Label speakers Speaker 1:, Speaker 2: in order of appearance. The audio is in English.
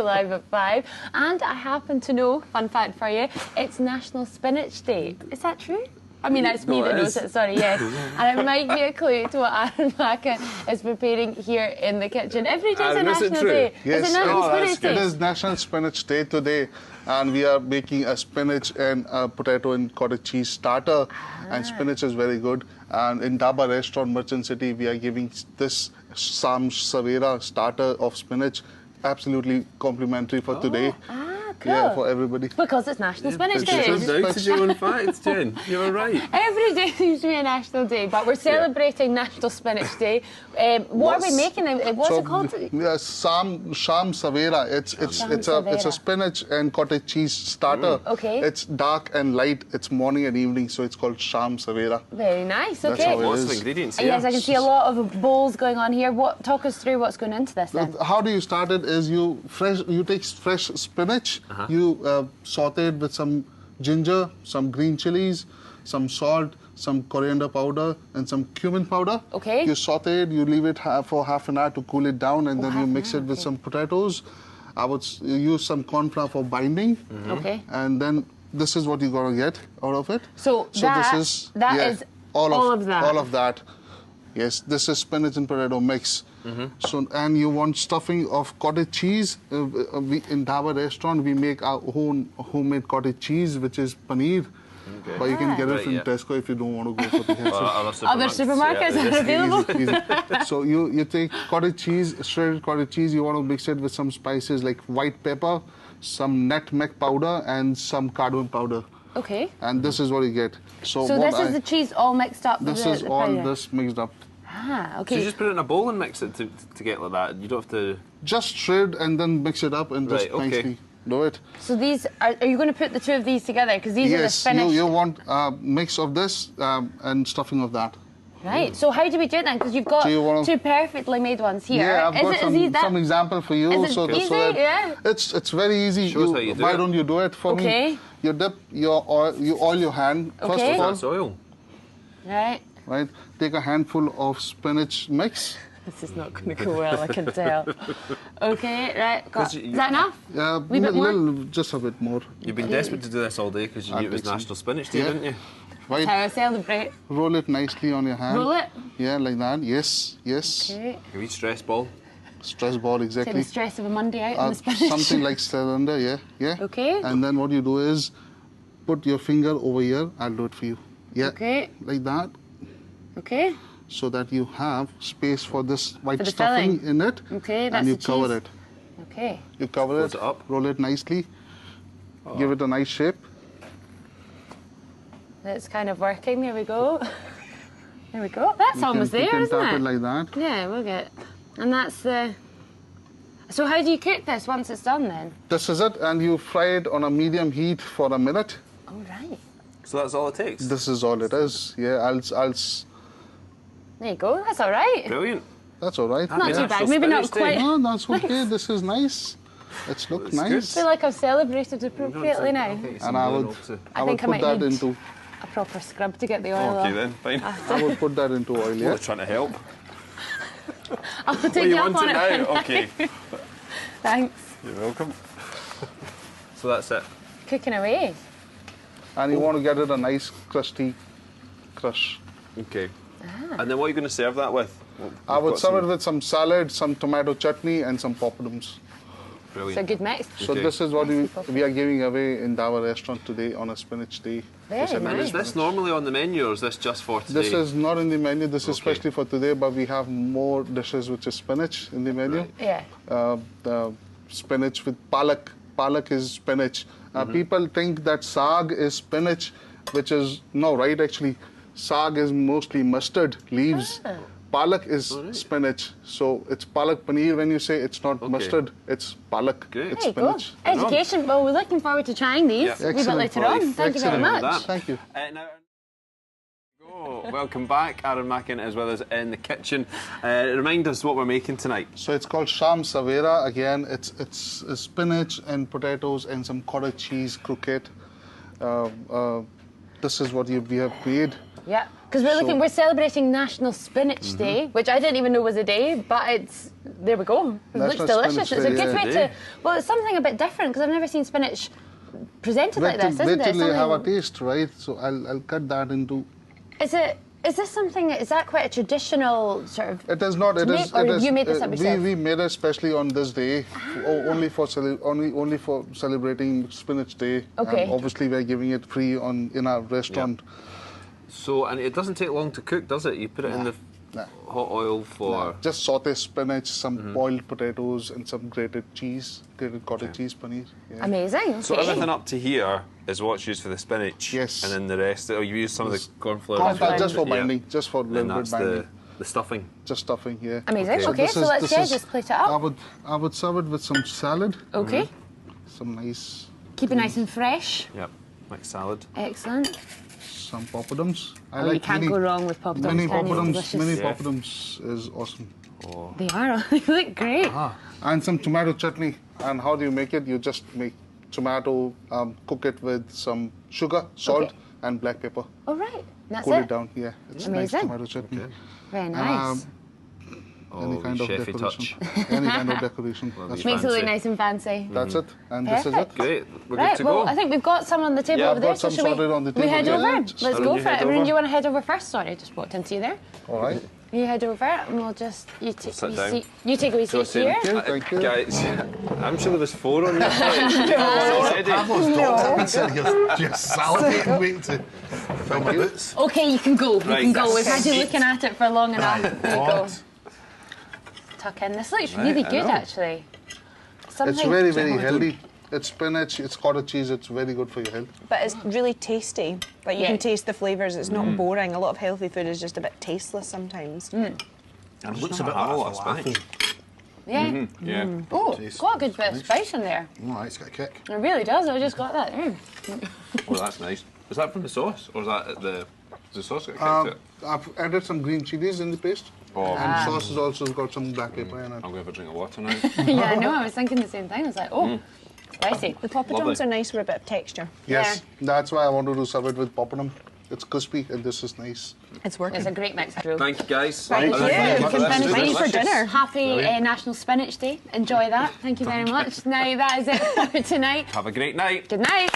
Speaker 1: Live at 5. And I happen to know, fun fact for you, it's National Spinach Day. Is that true? I mean, it's me that knows it, sorry, yes. And it might be a clue to what Arun Makhan is preparing here in the kitchen. Every day is a National Day.
Speaker 2: Yes,
Speaker 1: is it National Spinach Day?
Speaker 2: It is National Spinach Day today. And we are making a spinach and potato and cottage cheese starter. And spinach is very good. And in Dhabba restaurant, Merchant City, we are giving this Sham Savera starter of spinach absolutely complimentary for today.
Speaker 1: Cool.
Speaker 2: Yeah, for everybody.
Speaker 1: Because it's National Spinach Day.
Speaker 3: It's down to genuine facts, Jen. You were right.
Speaker 1: Every day seems to be a national day, but we're celebrating National Spinach Day. What are we making? What's it called?
Speaker 2: Yeah, Sham Savera. It's a spinach and cottage cheese starter.
Speaker 1: Okay.
Speaker 2: It's dark and light. It's morning and evening, so it's called Sham Savera.
Speaker 1: Very nice.
Speaker 2: That's
Speaker 1: Okay.
Speaker 2: how it
Speaker 3: Lots
Speaker 2: is.
Speaker 3: of ingredients here.
Speaker 1: Yes, I can see a lot of bowls going on here. Talk us through what's going into this then.
Speaker 2: How do you start it? Is you take fresh spinach. You saute it with some ginger, some green chilies, some salt, some coriander powder, and some cumin powder.
Speaker 1: Okay.
Speaker 2: You saute it. You leave it for half an hour to cool it down, and then you mix it with some potatoes. I would use some corn flour for binding.
Speaker 1: Okay.
Speaker 2: And then this is what you're gonna get out of it.
Speaker 1: So that is all of that.
Speaker 2: All of that. Yes, this is spinach and potato mix. So, and you want stuffing of cottage cheese. In Dhabba restaurant, we make our own homemade cottage cheese, which is paneer. Okay. But you can get it from Tesco if you don't want to go for the hassle.
Speaker 1: Other supermarkets are available.
Speaker 2: Easy. So you take cottage cheese, shredded cottage cheese. You want to mix it with some spices like white pepper, some nutmeg powder, and some cardamom powder.
Speaker 1: Okay.
Speaker 2: And this is what you get. So
Speaker 1: this is the cheese all mixed up.
Speaker 2: This is all this mixed up.
Speaker 1: Okay.
Speaker 3: So you just put it in a bowl and mix it to get like that. You don't have to.
Speaker 2: Just shred and then mix it up and just nicely do it.
Speaker 1: So these are you going to put the two of these together? Because these are the spinach.
Speaker 2: Yes, you want a mix of this and stuffing of that.
Speaker 1: Right. So how do we do it then? Because you've got two perfectly made ones here.
Speaker 2: Yeah, I've got some example for you.
Speaker 1: Is it easy? Yeah.
Speaker 2: It's very easy.
Speaker 3: Show us how you do
Speaker 2: why don't you do it for me? You dip your oil, you oil your hand first of all.
Speaker 3: That's oil.
Speaker 1: Right.
Speaker 2: Right. Take a handful of spinach mix.
Speaker 1: This is not going to go well, I can tell. Okay, right. Is that enough?
Speaker 2: Yeah, just a bit more.
Speaker 3: You've been desperate to do this all day because you knew it was National Spinach Day, didn't you?
Speaker 2: Right.
Speaker 1: That's how I celebrate.
Speaker 2: Roll it nicely on your hand.
Speaker 1: Roll it?
Speaker 2: Yeah, like that. Yes, yes.
Speaker 1: Okay.
Speaker 3: A wee stress ball.
Speaker 2: Stress ball, exactly.
Speaker 1: Take the stress of a Monday out in the spinach.
Speaker 2: Something like cylinder, yeah.
Speaker 1: Okay.
Speaker 2: And then what you do is put your finger over here. I'll do it for you. Yeah.
Speaker 1: Okay.
Speaker 2: Like that.
Speaker 1: Okay.
Speaker 2: So that you have space for this white
Speaker 1: stuffing
Speaker 2: in it.
Speaker 1: Okay, that's
Speaker 2: and you
Speaker 1: the
Speaker 2: cover
Speaker 1: cheese.
Speaker 2: it.
Speaker 1: Okay.
Speaker 2: You cover
Speaker 3: Close it up.
Speaker 2: Roll it nicely. Give it a nice shape.
Speaker 1: It's kind of working. There we go. There we go. That's almost there, isn't it?
Speaker 2: You can tap it like that.
Speaker 1: Yeah, we'll get. And that's the. So how do you cook this once it's done then?
Speaker 2: This is it, and you fry it on a medium heat for a minute.
Speaker 1: Oh right.
Speaker 3: So that's all it takes.
Speaker 2: This is all it is. Yeah, I'll.
Speaker 1: There you go. That's all right.
Speaker 3: Brilliant.
Speaker 2: That's all right.
Speaker 1: Not too bad. Maybe not quite.
Speaker 2: No, that's okay. This is nice. It's looked nice.
Speaker 1: I feel like I've celebrated appropriately now.
Speaker 2: And I would put that into
Speaker 1: a proper scrub to get the oil off.
Speaker 3: Okay then, fine.
Speaker 2: I would put that into oil. Yeah.
Speaker 3: Well, trying to help.
Speaker 1: I'll take you up on it
Speaker 3: now. Okay.
Speaker 1: Thanks.
Speaker 3: You're welcome. So that's it.
Speaker 1: Cooking away.
Speaker 2: And you want to get it a nice crusty crush.
Speaker 3: Okay. And then what are you going to serve that with?
Speaker 2: I would serve it with some salad, some tomato chutney, and some poppadoms.
Speaker 3: Brilliant.
Speaker 1: It's a good mix.
Speaker 2: So this is what we are giving away in Dhabba restaurant today on a spinach day.
Speaker 1: Very nice.
Speaker 3: Is this normally on the menu or is this just for today?
Speaker 2: This is not in the menu. This is especially for today, but we have more dishes which is spinach in the menu.
Speaker 3: Right.
Speaker 1: Yeah.
Speaker 2: The spinach with palak. Palak is spinach. People think that saag is spinach, which is no, right? Actually, saag is mostly mustard leaves. Palak is spinach, so it's palak paneer when you say it's not mustard, it's palak.
Speaker 3: Great.
Speaker 2: It's
Speaker 1: There you go.
Speaker 2: spinach.
Speaker 1: Education. Well, we're looking forward to trying these a wee bit later on. Thank you very much.
Speaker 2: Thank you.
Speaker 3: Now, welcome back, Arun Makhan, as well as in the kitchen. Remind us what we're making tonight.
Speaker 2: So it's called Sham Savera. Again, it's spinach and potatoes and some cottage cheese croquette. This is what we have made.
Speaker 1: Yeah. Because we're celebrating National Spinach Day, which I didn't even know was a day, but there we go. It looks delicious. It's a good way to, well, it's something a bit different because I've never seen spinach presented like this, isn't it?
Speaker 2: Wait till you have a taste, right? So I'll cut that into.
Speaker 1: Is this something? Is that quite a traditional sort of?
Speaker 2: It is not. It is.
Speaker 1: Or you made this up yourself?
Speaker 2: We made it especially on this day, only for celebrating Spinach Day.
Speaker 1: Okay.
Speaker 2: And obviously, we're giving it free in our restaurant.
Speaker 3: Yep. So, and it doesn't take long to cook, does it? You put it in the hot oil for...
Speaker 2: Just saute spinach, some boiled potatoes, and some grated cheese, grated cottage cheese paneer. Yeah.
Speaker 1: Amazing. Okay.
Speaker 3: So everything up to here is what's used for the spinach.
Speaker 2: Yes.
Speaker 3: And then the rest, you use some of the corn flour.
Speaker 1: Corn
Speaker 2: just for binding, just for a little bit binding.
Speaker 3: The stuffing.
Speaker 2: Just stuffing, yeah.
Speaker 1: Amazing. Okay, so let's just plate it up.
Speaker 2: I would serve it with some salad.
Speaker 1: Okay.
Speaker 2: Some nice.
Speaker 1: Keep it nice and fresh.
Speaker 3: Yep, like salad.
Speaker 1: Excellent.
Speaker 2: Some poppadoms.
Speaker 1: You can't go wrong with poppadoms.
Speaker 2: Mini
Speaker 1: can you?
Speaker 2: poppadoms. Mini poppadoms is awesome.
Speaker 3: Oh.
Speaker 1: They are. They look great.
Speaker 2: And some tomato chutney. And how do you make it? You just make tomato, cook it with some sugar, salt, and black pepper.
Speaker 1: Oh right, that's
Speaker 2: Cool it down. Yeah, it's
Speaker 1: amazing.
Speaker 2: nice tomato chutney.
Speaker 3: Okay.
Speaker 1: Very nice.
Speaker 2: Any kind of
Speaker 3: chefy
Speaker 2: decoration. Any kind of decoration. That's
Speaker 1: Makes it
Speaker 3: fancy.
Speaker 1: look nice and fancy.
Speaker 2: That's it. And this is
Speaker 1: Perfect.
Speaker 2: it.
Speaker 3: Great, we're
Speaker 1: Right,
Speaker 3: good to
Speaker 1: well,
Speaker 3: go.
Speaker 1: I think we've got some on the table
Speaker 2: Yeah,
Speaker 1: over
Speaker 2: I've
Speaker 1: there.
Speaker 2: got some
Speaker 1: shall
Speaker 2: sorted on the
Speaker 1: we
Speaker 2: table.
Speaker 1: head
Speaker 2: Yeah,
Speaker 1: over?
Speaker 2: just-
Speaker 1: Let's
Speaker 3: Arun,
Speaker 1: go
Speaker 3: you
Speaker 1: for it.
Speaker 3: head
Speaker 1: Arun,
Speaker 3: over?
Speaker 1: do you want to head over first? Sorry, I just walked into you there.
Speaker 2: All right.
Speaker 1: You head over and we'll just
Speaker 3: sit down.
Speaker 1: You take a wee seat here.
Speaker 2: Thank you.
Speaker 3: Guys, I'm sure there was 4 on your plate. Already.
Speaker 4: I've said you're salivating, waiting to fill my boots.
Speaker 1: Okay, you can go. You
Speaker 3: Right,
Speaker 1: can go. We've
Speaker 3: that's
Speaker 1: had you looking at it for long enough. There you go.
Speaker 4: What?
Speaker 1: Tuck in. This looks really
Speaker 3: I
Speaker 1: good,
Speaker 3: know.
Speaker 1: actually.
Speaker 2: It's very, very healthy. It's spinach, it's cottage cheese, it's very good for your health.
Speaker 5: But it's really tasty. Like you can taste the flavours. It's not boring. A lot of healthy food is just a bit tasteless sometimes.
Speaker 4: And it looks a bit
Speaker 3: have a
Speaker 4: like
Speaker 3: lot of
Speaker 4: falafel.
Speaker 1: Yeah.
Speaker 3: Yeah.
Speaker 1: Oh,
Speaker 4: Tastes
Speaker 1: got a good bit of spice in there.
Speaker 4: Oh, it's got a kick.
Speaker 1: It really does. I just got that.
Speaker 3: Oh, that's nice. Is that from the sauce, or is that the sauce got kicked it?
Speaker 2: I've added some green chilies in the paste.
Speaker 3: Oh,
Speaker 2: And sauce has also got some black pepper in it.
Speaker 3: I'm going to have a drink of water now.
Speaker 1: Yeah, I know. I was thinking the same thing. I was like, oh, spicy.
Speaker 5: The poppadoms
Speaker 3: Lovely.
Speaker 5: are nice with a bit of texture.
Speaker 2: Yes, that's why I wanted to serve it with poppadom. It's crispy and this is nice.
Speaker 5: It's working.
Speaker 1: It's a great mix, Drew.
Speaker 3: Thank you, guys.
Speaker 5: Thank you.
Speaker 3: Let's
Speaker 5: You can
Speaker 3: do
Speaker 5: finish
Speaker 3: this.
Speaker 5: for dinner.
Speaker 1: Happy National Spinach Day. Enjoy that. Thank you very much. Now, that is it for tonight.
Speaker 3: Have a great night.
Speaker 1: Good night.